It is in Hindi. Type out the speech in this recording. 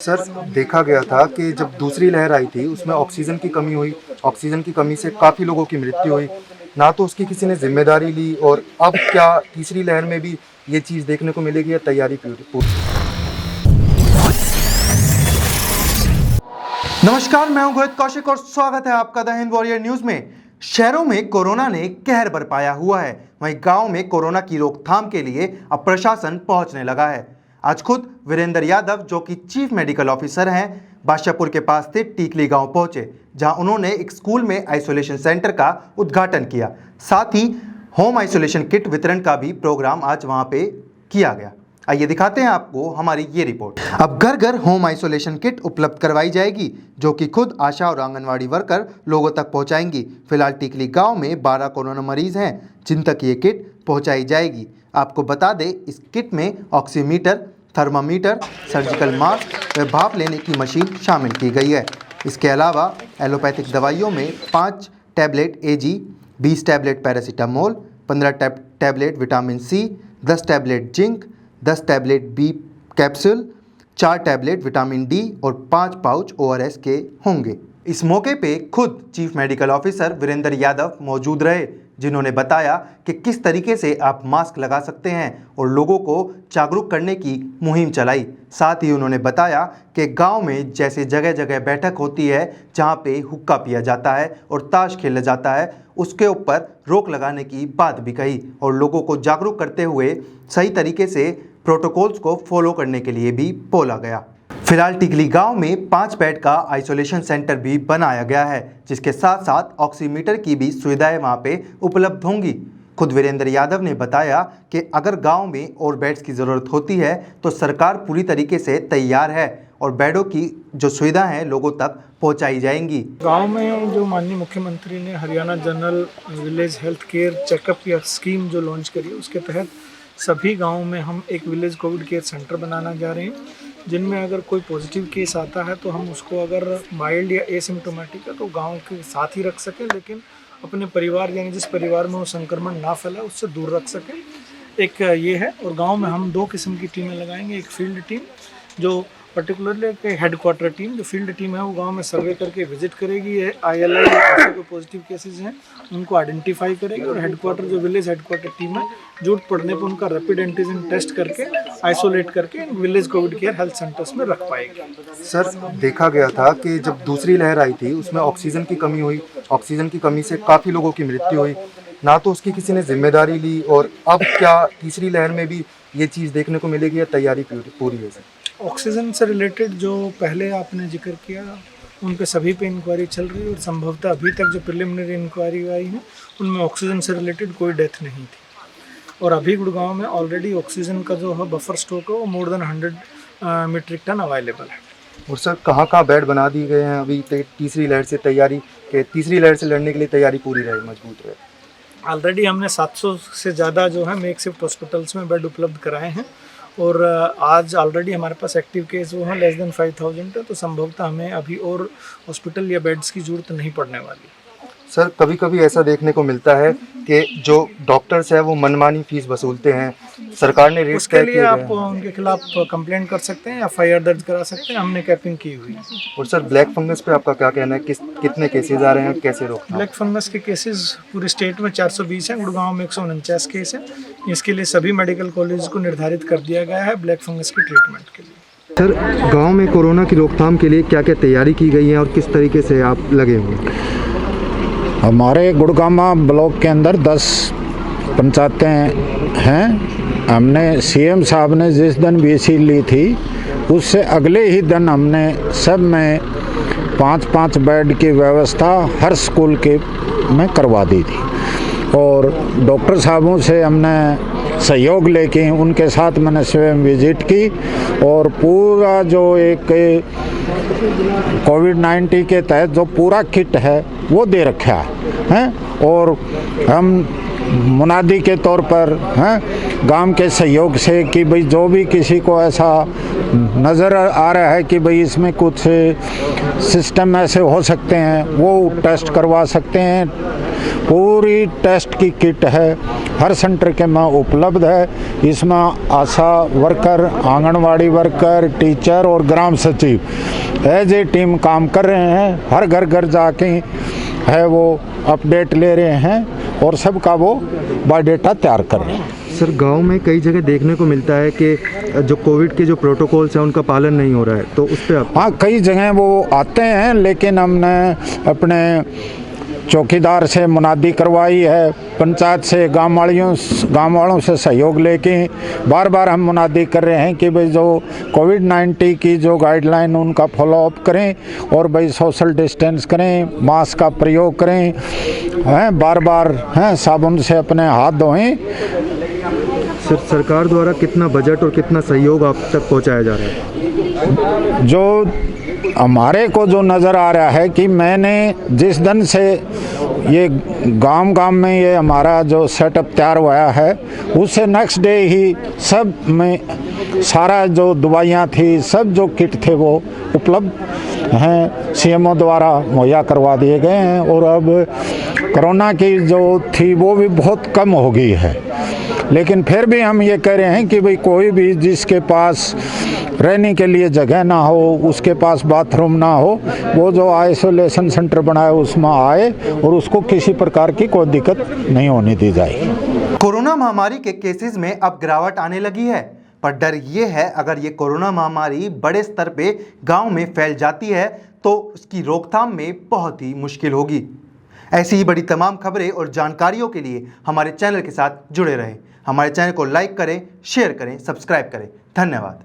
सर, देखा गया था कि जब दूसरी लहर आई थी उसमें ऑक्सीजन की कमी हुई। ऑक्सीजन की कमी से काफ़ी लोगों की मृत्यु हुई। ना तो उसकी किसी ने ज़िम्मेदारी ली और अब क्या तीसरी लहर में भी ये चीज़ देखने को मिलेगी या तैयारी पूरी? नमस्कार, मैं हूं घोषित कौशिक और स्वागत है आपका द हिंद वॉरियर न्यूज में। शहरों में कोरोना ने कहर बरपाया हुआ है, वहीं गांव में कोरोना की रोकथाम के लिए अब प्रशासन पहुंचने लगा है। आज खुद वीरेंद्र यादव, जो कि चीफ मेडिकल ऑफिसर हैं, बादशाहपुर के पास स्थित टीकली गांव पहुंचे, जहां उन्होंने एक स्कूल में आइसोलेशन सेंटर का उद्घाटन किया। साथ ही होम आइसोलेशन किट वितरण का भी प्रोग्राम आज वहां पे किया गया। आइए दिखाते हैं आपको हमारी ये रिपोर्ट। अब घर घर होम आइसोलेशन किट उपलब्ध करवाई जाएगी, जो कि खुद आशा और आंगनवाड़ी वर्कर लोगों तक पहुंचाएंगी। फिलहाल टीकली गांव में 12 कोरोना मरीज हैं, जिन तक ये किट पहुंचाई जाएगी। आपको बता दें, इस किट में ऑक्सीमीटर, थर्मामीटर, सर्जिकल मास्क व भाप लेने की मशीन शामिल की गई है। इसके अलावा एलोपैथिक दवाइयों में 5 tablet AG, 20 tablet paracetamol, 15 tablet vitamin C, 10 tablet zinc, 10 tablet B capsule, 4 tablet vitamin D और 5 पाउच ORS के होंगे। इस मौके पे खुद chief medical officer Virendra Yadav मौजूद रहे, जिन्होंने बताया कि किस तरीके से आप मास्क लगा सकते हैं और लोगों को जागरूक करने की मुहिम चलाई। साथ ही उन्होंने बताया कि गांव में जैसे जगह जगह बैठक होती है, जहां पे हुक्का पिया जाता है और ताश खेला जाता है, उसके ऊपर रोक लगाने की बात भी कही और लोगों को जागरूक करते हुए सही तरीके से प्रोटोकॉल्स को फॉलो करने के लिए भी बोला गया। फिलहाल टिकली गांव में 5 बेड का आइसोलेशन सेंटर भी बनाया गया है, जिसके साथ साथ ऑक्सीमीटर की भी सुविधाएं वहां पे उपलब्ध होंगी। खुद वीरेंद्र यादव ने बताया कि अगर गांव में और बेड्स की ज़रूरत होती है तो सरकार पूरी तरीके से तैयार है और बेडों की जो सुविधा है लोगों तक पहुंचाई जाएंगी। गांव में जो माननीय मुख्यमंत्री ने Haryana general village health care checkup की स्कीम जो लॉन्च करी है, उसके तहत सभी गाँव में हम एक विलेज कोविड केयर सेंटर बनाना जा रहे हैं, जिनमें अगर कोई पॉजिटिव केस आता है तो हम उसको अगर माइल्ड या एसिम्टोमेटिक है तो गांव के साथ ही रख सकें, लेकिन अपने परिवार यानी जिस परिवार में वो संक्रमण ना फैला उससे दूर रख सकें। एक ये है। और गांव में हम 2 किस्म की टीमें लगाएंगे। एक फील्ड टीम जो पर्टिकुलरली हेडक्वार्टर टीम, जो फील्ड टीम है वो गांव में सर्वे करके विजिट करेगी। ये ILI ऐसे कोई पॉजिटिव केसेस हैं उनको आइडेंटिफाई करेगी और हेडक्वार्टर जो विलेज हेडक्वार्टर टीम है, जरूरत पड़ने पर उनका रैपिड एंटीजन टेस्ट करके आइसोलेट करके village Covid care health centres में रख पाएगी। सर, देखा गया था कि जब दूसरी लहर आई थी उसमें ऑक्सीजन की कमी हुई। ऑक्सीजन की कमी से काफ़ी लोगों की मृत्यु हुई। ना तो उसकी किसी ने ज़िम्मेदारी ली और अब क्या तीसरी लहर में भी ये चीज़ देखने को मिलेगी या तैयारी पूरी है? सर, ऑक्सीजन से रिलेटेड जो पहले आपने जिक्र किया, उन पे सभी पे इंक्वायरी चल रही है और संभवतः अभी तक जो प्रिलिमिनरी इंक्वायरी आई है उनमें ऑक्सीजन से रिलेटेड कोई डेथ नहीं थी। और अभी गुड़गांव में ऑलरेडी ऑक्सीजन का जो है बफर स्टॉक है वो more than 100 metric ton available है। और सर, कहाँ बेड बना दिए गए हैं अभी तीसरी लहर से तैयारी के तीसरी लहर से लड़ने के लिए तैयारी पूरी रहे, मजबूत रहे? ऑलरेडी हमने 700 से ज़्यादा जो है मेक शिफ्ट हॉस्पिटल्स में बेड उपलब्ध कराए हैं और आज ऑलरेडी हमारे पास एक्टिव केस वो हैं लेस देन 5000 है, तो संभवतः हमें अभी और हॉस्पिटल या बेड्स की ज़रूरत नहीं पड़ने वाली। सर, कभी कभी ऐसा देखने को मिलता है कि जो डॉक्टर्स हैं वो मनमानी फीस वसूलते हैं। सरकार ने रेट उसके लिए आप उनके खिलाफ कंप्लेंट कर सकते हैं, FIR दर्ज करा सकते हैं, हमने कैपिंग की हुई है। और सर, ब्लैक फंगस पे आपका क्या कहना है? कितने केसेस आ रहे हैं, कैसे रोकना? ब्लैक फंगस के केसेस पूरे स्टेट में 420 हैं, गुड़गांव में 149 केस हैं। इसके लिए सभी मेडिकल कॉलेज को निर्धारित कर दिया गया है ब्लैक फंगस के ट्रीटमेंट के लिए। सर, गाँव में कोरोना की रोकथाम के लिए क्या क्या तैयारी की गई है और किस तरीके से आप लगे हुए? हमारे गुड़गामा ब्लॉक के अंदर 10 पंचायतें हैं। हमने CM साहब ने जिस दिन VC ली थी उससे अगले ही दिन हमने सब में 5-5 बेड की व्यवस्था हर स्कूल के में करवा दी थी और डॉक्टर साहबों से हमने सहयोग लेके उनके साथ मैंने स्वयं विजिट की और पूरा जो एक कोविड-19 के तहत जो पूरा किट है वो दे रखा है। और हम मुनादी के तौर पर गांव के सहयोग से कि भाई जो भी किसी को ऐसा नज़र आ रहा है कि भाई इसमें कुछ सिस्टम ऐसे हो सकते हैं वो टेस्ट करवा सकते हैं। पूरी टेस्ट की किट है, हर सेंटर के में उपलब्ध है। इसमें आशा वर्कर, आंगनवाड़ी वर्कर, टीचर और ग्राम सचिव एज ए टीम काम कर रहे हैं। हर घर घर जाके है वो अपडेट ले रहे हैं और सबका वो बायोडाटा तैयार कर रहे हैं। सर, गांव में कई जगह देखने को मिलता है कि जो कोविड के जो प्रोटोकॉल्स हैं उनका पालन नहीं हो रहा है, तो उस पर आप... हाँ, कई जगह वो आते हैं, लेकिन हमने अपने चौकीदार से मुनादी करवाई है, पंचायत से गांव वालों से सहयोग लेके बार बार हम मुनादी कर रहे हैं कि भाई जो कोविड-19 की जो गाइडलाइन उनका फॉलोअप करें और भाई सोशल डिस्टेंस करें, मास्क का प्रयोग करें, हैं बार बार हैं साबुन से अपने हाथ धोएं। सर, सरकार द्वारा कितना बजट और कितना सहयोग आप तक पहुंचाया जा रहा है? जो हमारे को जो नज़र आ रहा है कि मैंने जिस दिन से ये गांव में ये हमारा जो सेटअप तैयार हुआ है, उससे नेक्स्ट डे ही सब में सारा जो दवाइयाँ थी, सब जो किट थे वो उपलब्ध हैं, सीएमओ द्वारा मुहैया करवा दिए गए हैं। और अब कोरोना की जो थी वो भी बहुत कम हो गई है, लेकिन फिर भी हम ये कह रहे हैं कि भाई कोई भी जिसके पास रहने के लिए जगह ना हो, उसके पास बाथरूम ना हो, वो जो आइसोलेशन सेंटर बनाए उसमें आए और उसको किसी प्रकार की कोई दिक्कत नहीं होने दी जाए। कोरोना महामारी के केसेस में अब गिरावट आने लगी है, पर डर ये है अगर ये कोरोना महामारी बड़े स्तर पे गांव में फैल जाती है तो उसकी रोकथाम में बहुत ही मुश्किल होगी। ऐसी ही बड़ी तमाम खबरें और जानकारियों के लिए हमारे चैनल के साथ जुड़े रहें। हमारे चैनल को लाइक करें, शेयर करें, सब्सक्राइब करें। धन्यवाद।